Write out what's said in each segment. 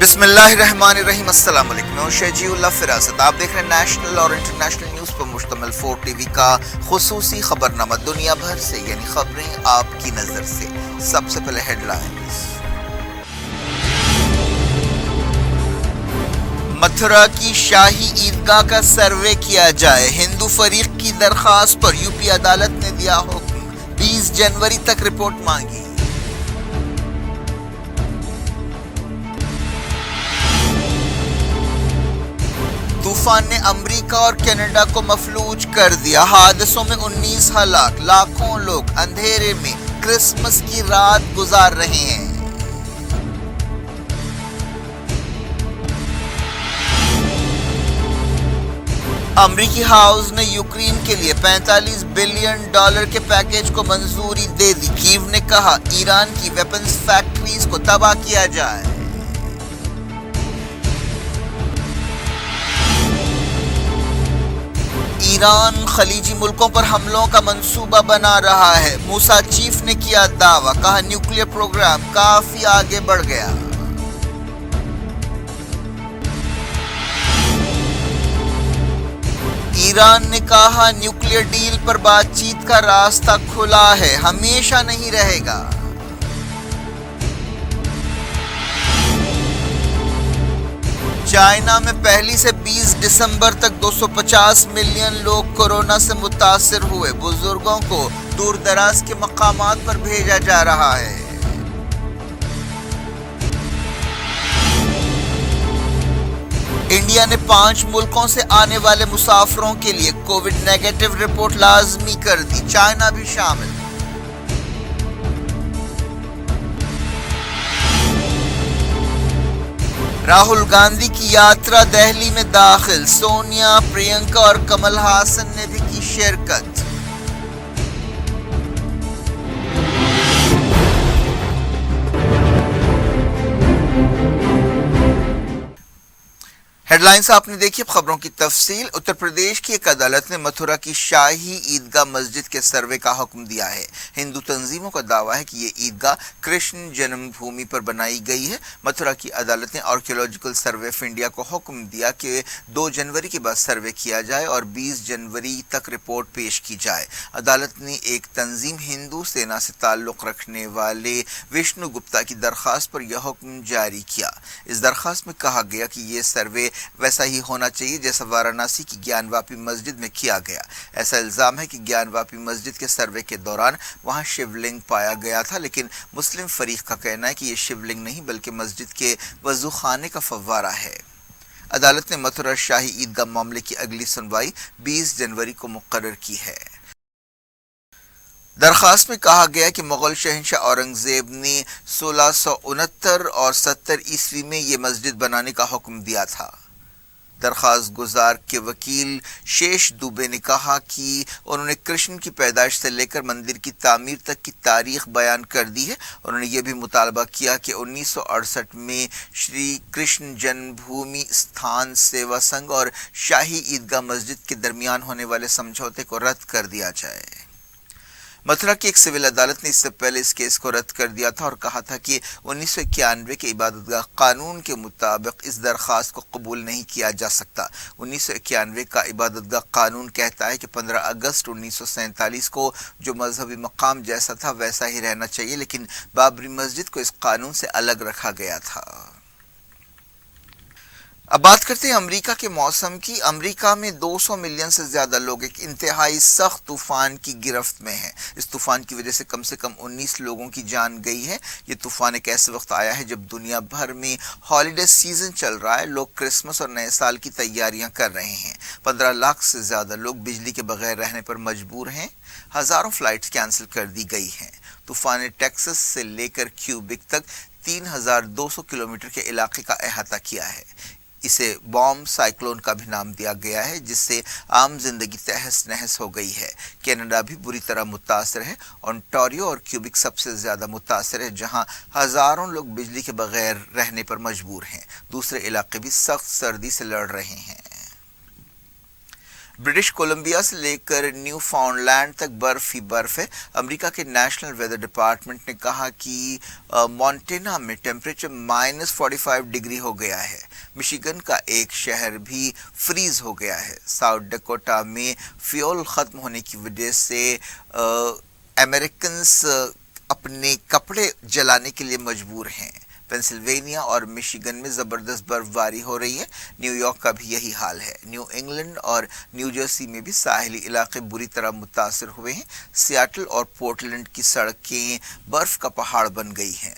بسم اللہ الرحمن الرحیم۔ السلام علیکم، میں شجیع اللہ فراست۔ آپ دیکھ رہے ہیں نیشنل اور انٹرنیشنل نیوز پر مشتمل 4 ٹی وی کا خصوصی خبرنامہ دنیا بھر سے، یعنی خبریں آپ کی نظر سے۔ سب سے پہلے ہیڈ لائنز۔ متھرا کی شاہی عیدگاہ کا سروے کیا جائے، ہندو فریق کی درخواست پر یو پی عدالت نے دیا حکم، 20 جنوری تک رپورٹ مانگی۔ طوفان نے امریکہ اور کینیڈا کو مفلوج کر دیا، حادثوں میں 19 ہلاک، لاکھوں لوگ اندھیرے میں کرسمس کی رات گزار رہے ہیں۔ امریکی ہاؤس نے یوکرین کے لیے $45 بلین کے پیکیج کو منظوری دے دی، کیو نے کہا ایران کی ویپنز فیکٹریز کو تباہ کیا جائے۔ ایران خلیجی ملکوں پر حملوں کا منصوبہ بنا رہا ہے، موسیٰ چیف نے کیا دعویٰ، کہا نیوکلیئر پروگرام کافی آگے بڑھ گیا۔ ایران نے کہا نیوکلیئر ڈیل پر بات چیت کا راستہ کھلا ہے، ہمیشہ نہیں رہے گا۔ چائنا میں پہلی سے 20 دسمبر تک 250 ملین لوگ کورونا سے متاثر ہوئے، بزرگوں کو دور دراز کے مقامات پر بھیجا جا رہا ہے۔ انڈیا نے 5 ملکوں سے آنے والے مسافروں کے لیے کووڈ نیگیٹو رپورٹ لازمی کر دی، چائنا بھی شامل۔ راہل گاندھی کی یاترا دہلی میں داخل، سونیا، پرینکا اور کمل ہاسن نے بھی کی شرکت۔ ہیڈ لائنز آپ نے دیکھی، اب خبروں کی تفصیل۔ اتر پردیش کی ایک عدالت نے متھرا کی شاہی عیدگاہ مسجد کے سروے کا حکم دیا ہے۔ ہندو تنظیموں کا دعویٰ ہے کہ یہ عیدگاہ کرشن جنم بھومی پر بنائی گئی ہے۔ متھرا کی عدالت نے آرکیولوجیکل سروے آف انڈیا کو حکم دیا کہ 2 جنوری کے بعد سروے کیا جائے اور 20 جنوری تک رپورٹ پیش کی جائے۔ عدالت نے ایک تنظیم ہندو سینا سے تعلق رکھنے والے وشنو گپتا کی درخواست پر یہ حکم جاری کیا۔ اس درخواست میں کہا گیا کہ یہ سروے ویسا ہی ہونا چاہیے جیسا وارانسی کی گیان واپی مسجد میں کیا گیا۔ ایسا الزام ہے کہ گیان واپی مسجد کے سروے کے دوران وہاں شیو لنگ پایا گیا تھا، لیکن مسلم فریق کا کہنا ہے کہ یہ شیو لنگ نہیں بلکہ مسجد کے وضو خانے کا فوارہ ہے۔ عدالت نے متھرا شاہی عیدگاہ معاملے کی اگلی سنوائی 20 جنوری کو مقرر کی ہے۔ درخواست میں کہا گیا کہ مغل شہنشاہ اورنگزیب نے 1669 اور 70 عیسوی میں یہ مسجد بنانے کا حکم دیا تھا۔ درخواست گزار کے وکیل شیش دوبے نے کہا کہ انہوں نے کرشن کی پیدائش سے لے کر مندر کی تعمیر تک کی تاریخ بیان کر دی ہے۔ انہوں نے یہ بھی مطالبہ کیا کہ 1968 میں شری کرشن جنم بھومی استھان سیوا سنگھ اور شاہی عیدگاہ مسجد کے درمیان ہونے والے سمجھوتے کو رد کر دیا جائے۔ متھرا کی ایک سول عدالت نے اس سے پہلے اس کیس کو رد کر دیا تھا اور کہا تھا کہ 1991 کے عبادت گاہ قانون کے مطابق اس درخواست کو قبول نہیں کیا جا سکتا۔ 1991 کا عبادت گاہ قانون کہتا ہے کہ 15 اگست 1947 کو جو مذہبی مقام جیسا تھا ویسا ہی رہنا چاہیے، لیکن بابری مسجد کو اس قانون سے الگ رکھا گیا تھا۔ اب بات کرتے ہیں امریکہ کے موسم کی۔ امریکہ میں 200 ملین سے زیادہ لوگ ایک انتہائی سخت طوفان کی گرفت میں ہیں۔ اس طوفان کی وجہ سے کم 19 لوگوں کی جان گئی ہے۔ یہ طوفان ایک ایسے وقت آیا ہے جب دنیا بھر میں ہالیڈے سیزن چل رہا ہے، لوگ کرسمس اور نئے سال کی تیاریاں کر رہے ہیں۔ 15 لاکھ سے زیادہ لوگ بجلی کے بغیر رہنے پر مجبور ہیں، ہزاروں فلائٹس کینسل کر دی گئی ہیں۔ طوفان نے ٹیکساس سے لے کر کیوبیک تک 3200 کلومیٹر کے علاقے کا احاطہ کیا ہے۔ اسے بوم سائیکلون کا بھی نام دیا گیا ہے، جس سے عام زندگی تہس نہس ہو گئی ہے۔ کینیڈا بھی بری طرح متاثر ہے۔ اونٹاریو اور کیوبیک سب سے زیادہ متاثر ہے، جہاں ہزاروں لوگ بجلی کے بغیر رہنے پر مجبور ہیں۔ دوسرے علاقے بھی سخت سردی سے لڑ رہے ہیں۔ برٹش کولمبیا سے لے کر نیو فاؤنڈ لینڈ تک برف ہی برف ہے۔ امریکہ کے نیشنل ویدر ڈپارٹمنٹ نے کہا کہ مونٹینا میں ٹیمپریچر -45 ڈگری ہو گیا ہے۔ مشیگن کا ایک شہر بھی فریز ہو گیا ہے۔ ساؤتھ ڈکوٹا میں فیول ختم ہونے کی وجہ سے امریکنز اپنے کپڑے جلانے کے لیے مجبور ہیں۔ پینسلوینیا اور مشیگن میں زبردست برف باری ہو رہی ہے۔ نیو یارک کا بھی یہی حال ہے۔ نیو انگلینڈ اور نیو جرسی میں بھی ساحلی علاقے بری طرح متاثر ہوئے ہیں۔ سیاٹل اور پورٹلینڈ کی سڑکیں برف کا پہاڑ بن گئی ہیں۔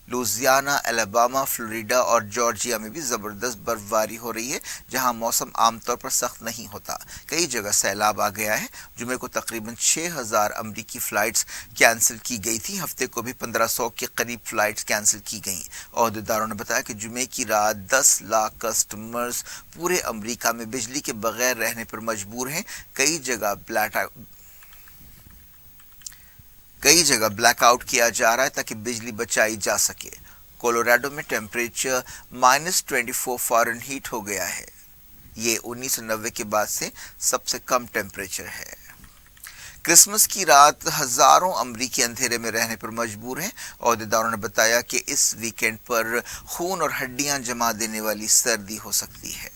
لوزیانا، الاباما، فلوریڈا اور جارجیا میں بھی زبردست برف باری ہو رہی ہے، جہاں موسم عام طور پر سخت نہیں ہوتا۔ کئی جگہ سیلاب آ گیا ہے۔ جمعے کو تقریباً 6,000 امریکی فلائٹس کینسل کی گئی تھیں۔ ہفتے کو بھی 1,500 کے قریب فلائٹس کینسل کی گئیں۔ عہدیداروں نے بتایا کہ جمعے کی رات 10 لاکھ کسٹمرز پورے امریکہ میں بجلی کے بغیر رہنے پر مجبور ہیں۔ کئی جگہ بلیک آؤٹ کیا جا رہا ہے تاکہ بجلی بچائی جا سکے۔ کولوراڈو میں ٹیمپریچر -24 فارنہیٹ ہو گیا ہے۔ یہ 1990 کے بعد سے سب سے کم ٹیمپریچر ہے۔ کرسمس کی رات ہزاروں امریکی اندھیرے میں رہنے پر مجبور ہیں۔ عہدیداروں نے بتایا کہ اس ویکینڈ پر خون اور ہڈیاں جما دینے والی سردی ہو سکتی ہے۔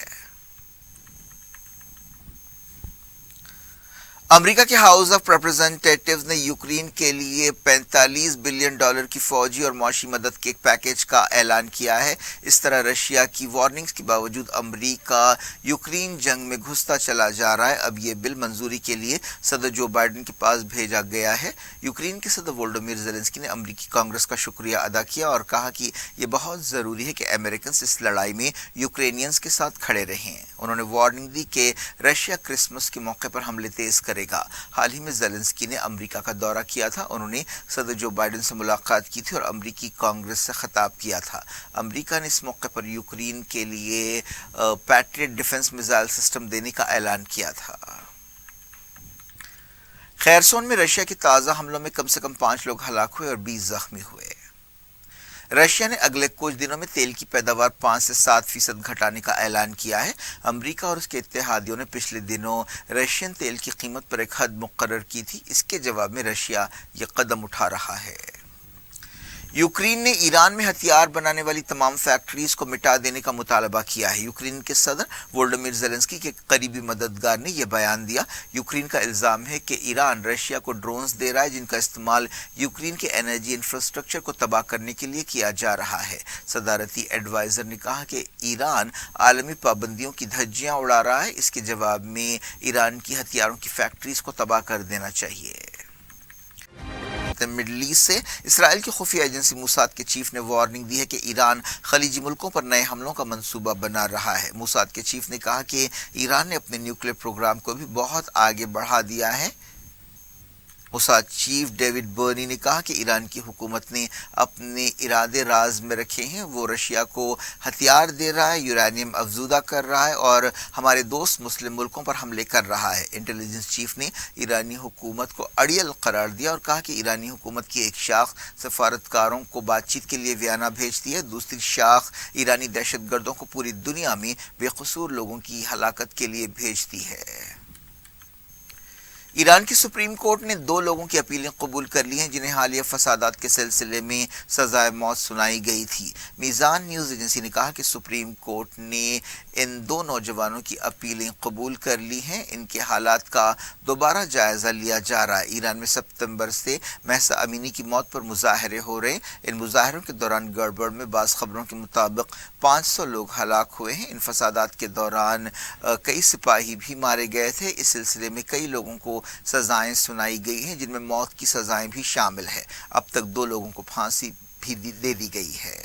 امریکہ کے ہاؤس آف ریپرزینٹیٹیوز نے یوکرین کے لیے $45 بلین کی فوجی اور معاشی مدد کے ایک پیکیج کا اعلان کیا ہے۔ اس طرح رشیا کی وارننگز کے باوجود امریکہ یوکرین جنگ میں گھستا چلا جا رہا ہے۔ اب یہ بل منظوری کے لیے صدر جو بائیڈن کے پاس بھیجا گیا ہے۔ یوکرین کے صدر وولڈیمیر زیلنسکی نے امریکی کانگریس کا شکریہ ادا کیا اور کہا کہ یہ بہت ضروری ہے کہ امریکنز اس لڑائی میں یوکرینینز کے ساتھ کھڑے رہیں۔ انہوں نے وارننگ دی کہ رشیا کرسمس کے موقع پر حملے تیز کرے گا۔ حال ہی میں زیلنسکی نے امریکہ کا دورہ کیا تھا۔ انہوں نے صدر جو بائیڈن سے ملاقات کی تھی اور امریکی کانگریس سے خطاب کیا تھا۔ امریکہ نے اس موقع پر یوکرین کے لیے پیٹریٹ ڈیفنس میزائل سسٹم دینے کا اعلان کیا تھا۔ خیرسون میں رشیا کے تازہ حملوں میں کم سے کم 5 لوگ ہلاک ہوئے اور 20 زخمی ہوئے۔ رشیا نے اگلے کچھ دنوں میں تیل کی پیداوار 5 سے 7% گھٹانے کا اعلان کیا ہے۔ امریکہ اور اس کے اتحادیوں نے پچھلے دنوں رشین تیل کی قیمت پر ایک حد مقرر کی تھی۔ اس کے جواب میں رشیا یہ قدم اٹھا رہا ہے۔ یوکرین نے ایران میں ہتھیار بنانے والی تمام فیکٹریز کو مٹا دینے کا مطالبہ کیا ہے۔ یوکرین کے صدر وولڈیمیر زیلنسکی کے قریبی مددگار نے یہ بیان دیا۔ یوکرین کا الزام ہے کہ ایران رشیا کو ڈرونز دے رہا ہے جن کا استعمال یوکرین کے انرجی انفراسٹرکچر کو تباہ کرنے کے لیے کیا جا رہا ہے۔ صدارتی ایڈوائزر نے کہا کہ ایران عالمی پابندیوں کی دھجیاں اڑا رہا ہے۔ اس کے جواب میں ایران کی ہتھیاروں کی فیکٹریز کو تباہ کر دینا چاہیے۔ مڈل ایسٹ سے اسرائیل کی خفیہ ایجنسی موساد کے چیف نے وارننگ دی ہے کہ ایران خلیجی ملکوں پر نئے حملوں کا منصوبہ بنا رہا ہے۔ موساد کے چیف نے کہا کہ ایران نے اپنے نیوکلیئر پروگرام کو بھی بہت آگے بڑھا دیا ہے۔ موساد چیف ڈیوڈ برنی نے کہا کہ ایران کی حکومت نے اپنے ارادے راز میں رکھے ہیں۔ وہ رشیا کو ہتھیار دے رہا ہے، یورانیم افزودہ کر رہا ہے اور ہمارے دوست مسلم ملکوں پر حملے کر رہا ہے۔ انٹیلیجنس چیف نے ایرانی حکومت کو اڑیل قرار دیا اور کہا کہ ایرانی حکومت کی ایک شاخ سفارتکاروں کو بات چیت کے لیے ویانا بھیجتی ہے، دوسری شاخ ایرانی دہشت گردوں کو پوری دنیا میں بے قصور لوگوں کی ہلاکت کے لیے بھیجتی ہے۔ ایران کی سپریم کورٹ نے 2 لوگوں کی اپیلیں قبول کر لی ہیں جنہیں حالیہ فسادات کے سلسلے میں سزائے موت سنائی گئی تھی۔ میزان نیوز ایجنسی نے کہا کہ سپریم کورٹ نے ان 2 نوجوانوں کی اپیلیں قبول کر لی ہیں۔ ان کے حالات کا دوبارہ جائزہ لیا جا رہا ہے۔ ایران میں ستمبر سے مہسا امینی کی موت پر مظاہرے ہو رہے ہیں۔ ان مظاہروں کے دوران گڑبڑ میں بعض خبروں کے مطابق 500 لوگ ہلاک ہوئے ہیں۔ ان فسادات کے دوران کئی سپاہی بھی مارے گئے تھے۔ اس سلسلے میں کئی لوگوں کو سزائیں سنائی گئی ہیں جن میں موت کی سزائیں بھی شامل ہیں۔ اب تک 2 لوگوں کو پھانسی بھی دے دی گئی ہے۔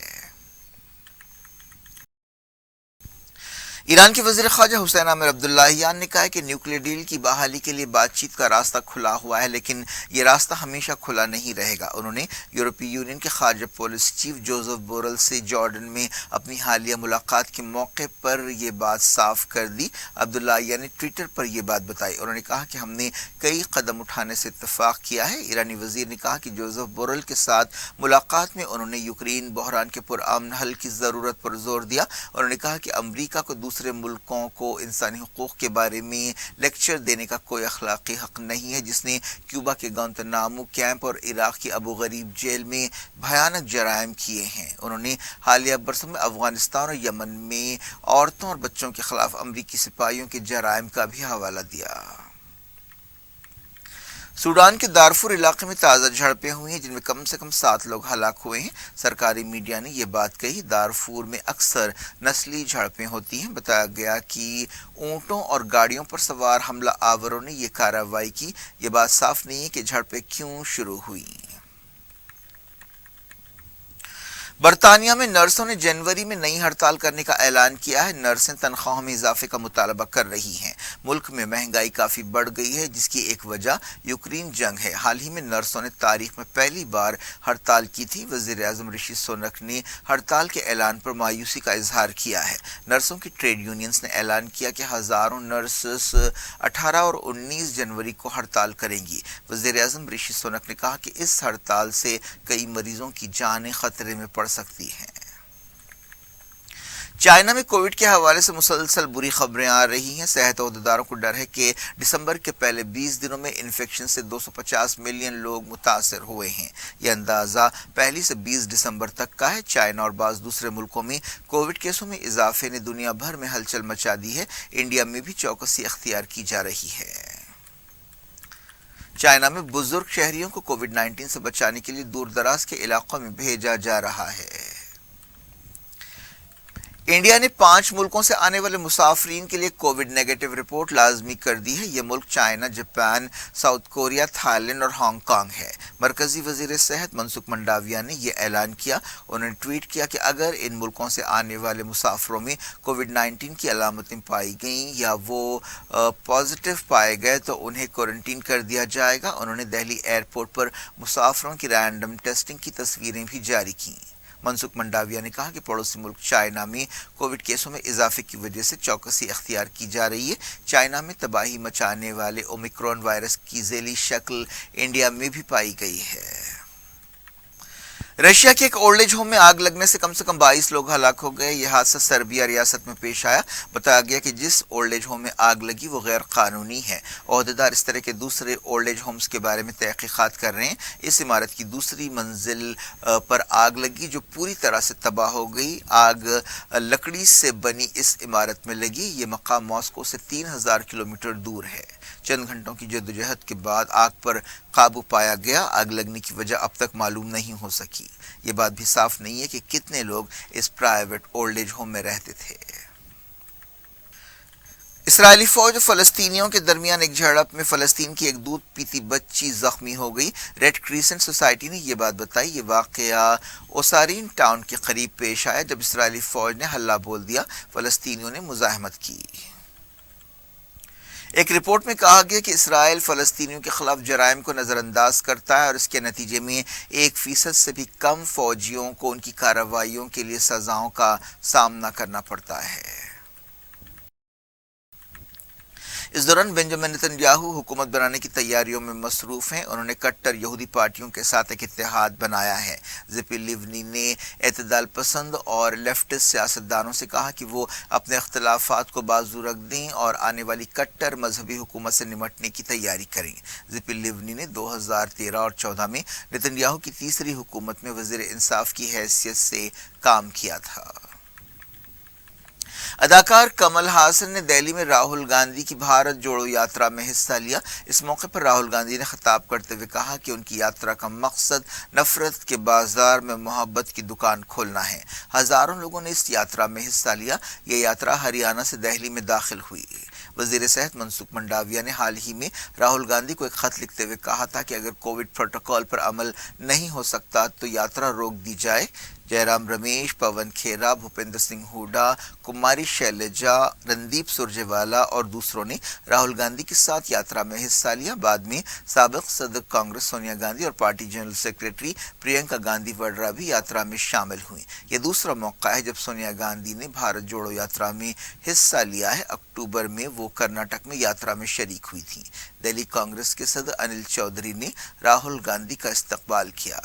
ایران کے وزیر خارجہ حسین عامر عبداللہیان نے کہا ہے کہ نیوکلیئر ڈیل کی بحالی کے لیے بات چیت کا راستہ کھلا ہوا ہے، لیکن یہ راستہ ہمیشہ کھلا نہیں رہے گا۔ انہوں نے یورپی یونین کے خارجہ پالیسی چیف جوزف بورل سے جارڈن میں اپنی حالیہ ملاقات کے موقع پر یہ بات صاف کر دی۔ عبداللہیان نے ٹویٹر پر یہ بات بتائی۔ انہوں نے کہا کہ ہم نے کئی قدم اٹھانے سے اتفاق کیا ہے۔ ایرانی وزیر نے کہا کہ جوزف بورل کے ساتھ ملاقات میں انہوں نے یوکرین بحران کے پرامن حل کی ضرورت پر زور دیا۔ انہوں نے کہا کہ امریکہ کو دوسرے دوسرے ملکوں کو انسانی حقوق کے بارے میں لیکچر دینے کا کوئی اخلاقی حق نہیں ہے، جس نے کیوبا کے گوانتانامو کیمپ اور عراق کی ابو غریب جیل میں بھیانک جرائم کیے ہیں۔ انہوں نے حالیہ برسوں میں افغانستان اور یمن میں عورتوں اور بچوں کے خلاف امریکی سپاہیوں کے جرائم کا بھی حوالہ دیا۔ سوڈان کے دارفور علاقے میں تازہ جھڑپیں ہوئی ہیں، جن میں کم سے کم 7 لوگ ہلاک ہوئے ہیں۔ سرکاری میڈیا نے یہ بات کہی۔ دارفور میں اکثر نسلی جھڑپیں ہوتی ہیں۔ بتایا گیا کہ اونٹوں اور گاڑیوں پر سوار حملہ آوروں نے یہ کارروائی کی۔ یہ بات صاف نہیں ہے کہ جھڑپیں کیوں شروع ہوئیں۔ برطانیہ میں نرسوں نے جنوری میں نئی ہڑتال کرنے کا اعلان کیا ہے۔ نرسیں تنخواہوں میں اضافے کا مطالبہ کر رہی ہیں۔ ملک میں مہنگائی کافی بڑھ گئی ہے، جس کی ایک وجہ یوکرین جنگ ہے۔ حال ہی میں نرسوں نے تاریخ میں پہلی بار ہڑتال کی تھی۔ وزیر اعظم رشی سونک نے ہڑتال کے اعلان پر مایوسی کا اظہار کیا ہے۔ نرسوں کی ٹریڈ یونینز نے اعلان کیا کہ ہزاروں نرسز 18 اور 19 جنوری کو ہڑتال کریں گی۔ وزیر اعظم رشی سونک نے کہا کہ اس ہڑتال سے کئی مریضوں کی جانیں خطرے میں پڑ سکتی ہیں۔ چائنا میں کووڈ کے حوالے سے مسلسل بری خبریں آ رہی ہیں۔ صحت عہدیداروں کو ڈر ہے کہ دسمبر کے پہلے 20 دنوں میں انفیکشن سے 250 ملین لوگ متاثر ہوئے ہیں۔ یہ اندازہ پہلی سے 20 دسمبر تک کا ہے۔ چائنا اور بعض دوسرے ملکوں میں کووڈ کیسوں میں اضافے نے دنیا بھر میں ہلچل مچا دی ہے۔ انڈیا میں بھی چوکسی اختیار کی جا رہی ہے۔ چائنا میں بزرگ شہریوں کو کووڈ 19 سے بچانے کے لیے دور دراز کے علاقوں میں بھیجا جا رہا ہے۔ انڈیا نے 5 ملکوں سے آنے والے مسافرین کے لیے کووڈ نیگیٹو رپورٹ لازمی کر دی ہے۔ یہ ملک China, Japan, South Korea, Thailand اور ہانگ کانگ ہے۔ مرکزی وزیر صحت منسکھ منڈاویا نے یہ اعلان کیا۔ انہوں نے ٹویٹ کیا کہ اگر ان ملکوں سے آنے والے مسافروں میں کووڈ 19 کی علامتیں پائی گئیں یا وہ پازیٹیو پائے گئے تو انہیں کوارنٹین کر دیا جائے گا۔ انہوں نے دہلی ایئرپورٹ پر مسافروں کی رینڈم ٹیسٹنگ کی تصویریں بھی جاری کیں۔ منسکھ منڈاویا نے کہا کہ پڑوسی ملک چائنا میں کووڈ کیسوں میں اضافے کی وجہ سے چوکسی اختیار کی جا رہی ہے۔ چائنا میں تباہی مچانے والے اومیکرون وائرس کی ذیلی شکل انڈیا میں بھی پائی گئی ہے۔ رشیا کے ایک اولڈ ایج ہوم میں آگ لگنے سے کم 22 لوگ ہلاک ہو گئے۔ یہ حادثہ سربیا ریاست میں پیش آیا۔ بتایا گیا کہ جس اولڈ ایج ہوم میں آگ لگی وہ غیر قانونی ہے۔ عہدیدار اس طرح کے دوسرے اولڈ ایج ہومز کے بارے میں تحقیقات کر رہے ہیں۔ اس عمارت کی دوسری منزل پر آگ لگی جو پوری طرح سے تباہ ہو گئی۔ آگ لکڑی سے بنی اس عمارت میں لگی۔ یہ مقام ماسکو سے 3000 کلومیٹر دور ہے۔ چند گھنٹوں کی جدوجہد کے بعد آگ پر قابو پایا گیا۔ آگ لگنے کی وجہ اب تک معلوم نہیں ہو سکی۔ یہ بات بھی صاف نہیں ہے کہ کتنے لوگ اس پرائیویٹ اولڈ ایج ہوم میں رہتے تھے۔ اسرائیلی فوج اور فلسطینیوں کے درمیان ایک جھڑپ میں فلسطین کی ایک دودھ پیتی بچی زخمی ہو گئی۔ ریڈ کریسنٹ سوسائٹی نے یہ بات بتائی۔ یہ واقعہ اوسارین ٹاؤن کے قریب پیش آیا جب اسرائیلی فوج نے ہلہ بول دیا۔ فلسطینیوں نے مزاحمت کی۔ ایک رپورٹ میں کہا گیا کہ اسرائیل فلسطینیوں کے خلاف جرائم کو نظر انداز کرتا ہے اور اس کے نتیجے میں 1% سے بھی کم فوجیوں کو ان کی کارروائیوں کے لیے سزاؤں کا سامنا کرنا پڑتا ہے۔ اس دوران بنجامن نتنیاہو حکومت بنانے کی تیاریوں میں مصروف ہیں۔ انہوں نے کٹر یہودی پارٹیوں کے ساتھ ایک اتحاد بنایا ہے۔ زپی لیونی نے اعتدال پسند اور لیفٹسٹ سیاستدانوں سے کہا کہ وہ اپنے اختلافات کو بازو رکھ دیں اور آنے والی کٹر مذہبی حکومت سے نمٹنے کی تیاری کریں۔ زپی لیونی نے 2013 اور 2014 میں نتنیاہو کی تیسری حکومت میں وزیر انصاف کی حیثیت سے کام کیا تھا۔ اداکار کمل ہاسن نے دہلی میں راہل گاندھی کی بھارت جوڑو یاترا میں حصہ لیا۔ اس موقع پر راہل گاندھی نے خطاب کرتے ہوئے کہا کہ ان کی یاترا کا مقصد نفرت کے بازار میں محبت کی دکان کھولنا ہے۔ ہزاروں لوگوں نے اس یاترا میں حصہ لیا۔ یہ یاترا ہریانہ سے دہلی میں داخل ہوئی۔ وزیر صحت منسکھ منڈاویا نے حال ہی میں راہل گاندھی کو ایک خط لکھتے ہوئے کہا تھا کہ اگر کووڈ پروٹوکول پر عمل نہیں ہو سکتا تو یاترا روک دی جائے۔ جے رام رمیش، پون کھیرا، بھوپندر سنگھ ہوڈا، کماری شیلجا، رندیپ سرجیوالا اور دوسروں نے راہل گاندھی کے ساتھ یاترا میں حصہ لیا۔ بعد میں سابق صدر کانگریس سونیا گاندھی اور party general secretary Priyanka Gandhi Vadra بھی یاترا میں شامل ہوئیں۔ یہ دوسرا موقع ہے جب سونیا گاندھی نے بھارت جوڑو یاترا میں حصہ لیا ہے۔ اکتوبر میں وہ کرناٹک میں یاترا میں شریک ہوئی تھیں۔ دہلی کانگریس کے صدر انل چودھری نے راہل گاندھی کا استقبال کیا۔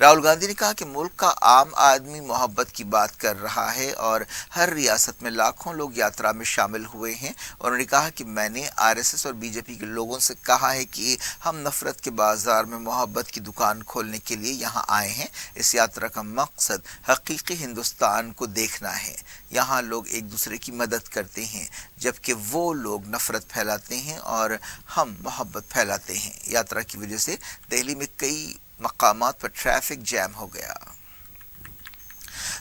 راہل گاندھی نے کہا کہ ملک کا عام آدمی محبت کی بات کر رہا ہے اور ہر ریاست میں لاکھوں لوگ یاترا میں شامل ہوئے ہیں. انہوں نے کہا کہ میں نے RSS اور BJP کے لوگوں سے کہا ہے کہ ہم نفرت کے بازار میں محبت کی دکان کھولنے کے لیے یہاں آئے ہیں. اس یاترا کا مقصد حقیقی ہندوستان کو دیکھنا ہے. یہاں لوگ ایک دوسرے کی مدد کرتے ہیں جبکہ وہ لوگ نفرت پھیلاتے ہیں اور ہم محبت پھیلاتے ہیں. یاترا کی وجہ سے دہلی میں کئی مقامات پر ٹریفک جام ہو گیا.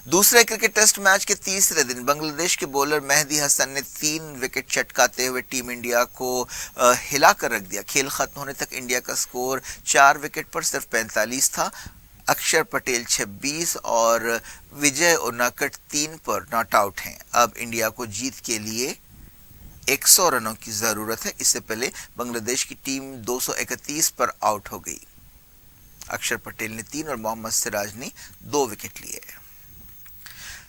دوسرے کرکٹ ٹیسٹ میچ کے تیسرے دن بنگلہ دیش کے بولر مہدی حسن نے 3 وکٹ چٹکاتے ہوئے ٹیم انڈیا کو ہلا کر رکھ دیا. کھیل ختم ہونے تک انڈیا کا سکور 4 وکٹ پر صرف 45 تھا. اکشر پٹیل 26 اور وجے اوناکٹ 3 پر ناٹ آؤٹ ہیں. اب انڈیا کو جیت کے لیے 100 رنوں کی ضرورت ہے. اس سے پہلے بنگلہ دیش کی ٹیم 231 پر آؤٹ ہو گئی. اکشر پٹیل نے 3 اور محمد سراج نے 2 وکٹ لیے.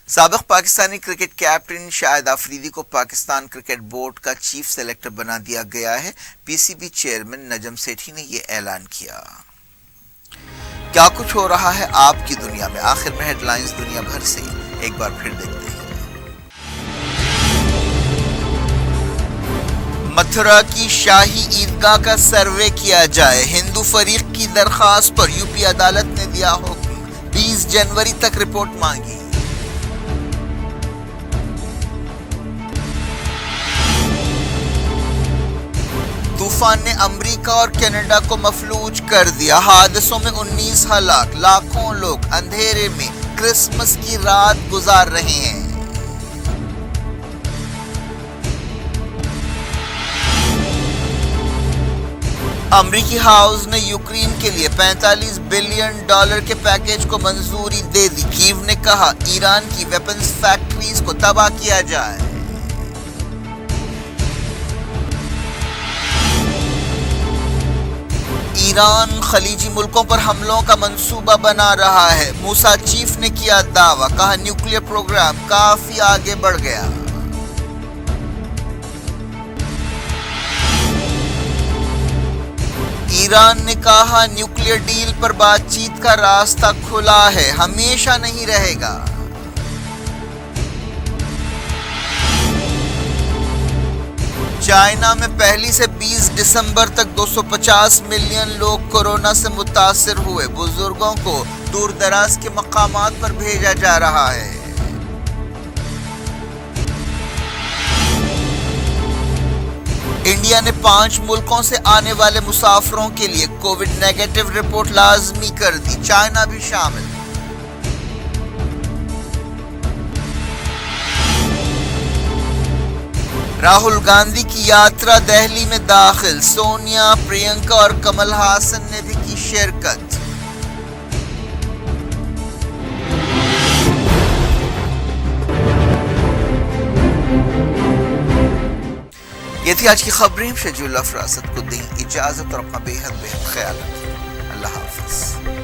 سابق پاکستانی کرکٹ کیپٹن شاہد آفریدی کو پاکستان کرکٹ بورڈ کا چیف سلیکٹر بنا دیا گیا ہے. PCB چیئرمین نجم سیٹھی نے یہ اعلان کیا. کیا کچھ ہو رہا ہے آپ کی دنیا میں؟ آخر میں ہیڈ لائنز دنیا بھر سے ایک بار پھر دیکھتے ہیں. متھرا کی شاہی عیدگاہ کا سروے کیا جائے. ہندو فریق کی درخواست پر UP عدالت نے دیا حکم. 20 جنوری تک رپورٹ مانگی. طوفان نے امریکہ اور کینیڈا کو مفلوج کر دیا. حادثوں میں 19 ہلاک. لاکھوں لوگ اندھیرے میں کرسمس کی رات گزار رہے ہیں. امریکی ہاؤس نے یوکرین کے لیے $45 بلین کے پیکیج کو منظوری دے دی. کیو نے کہا ایران کی ویپنز فیکٹریز کو تباہ کیا جائے. ایران خلیجی ملکوں پر حملوں کا منصوبہ بنا رہا ہے. موسا چیف نے کیا دعویٰ. کہا نیوکلیئر پروگرام کافی آگے بڑھ گیا. ایران نے کہا نیوکلیئر ڈیل پر بات چیت کا راستہ کھلا ہے. ہمیشہ نہیں رہے گا. چائنا میں پہلی سے 20 دسمبر تک 250 ملین لوگ کورونا سے متاثر ہوئے. بزرگوں کو دور دراز کے مقامات پر بھیجا جا رہا ہے. انڈیا نے 5 ملکوں سے آنے والے مسافروں کے لیے کووڈ نیگیٹو رپورٹ لازمی کر دی. چائنا بھی شامل. راہل گاندھی کی یاترا دہلی میں داخل. سونیا، پرینکا اور کمل ہاسن نے بھی کی شرکت. یہ تھی آج کی خبریں. شجی اللہ فراست کو دیں اجازت اور اپنا بے حد خیال رکھیں. اللہ حافظ.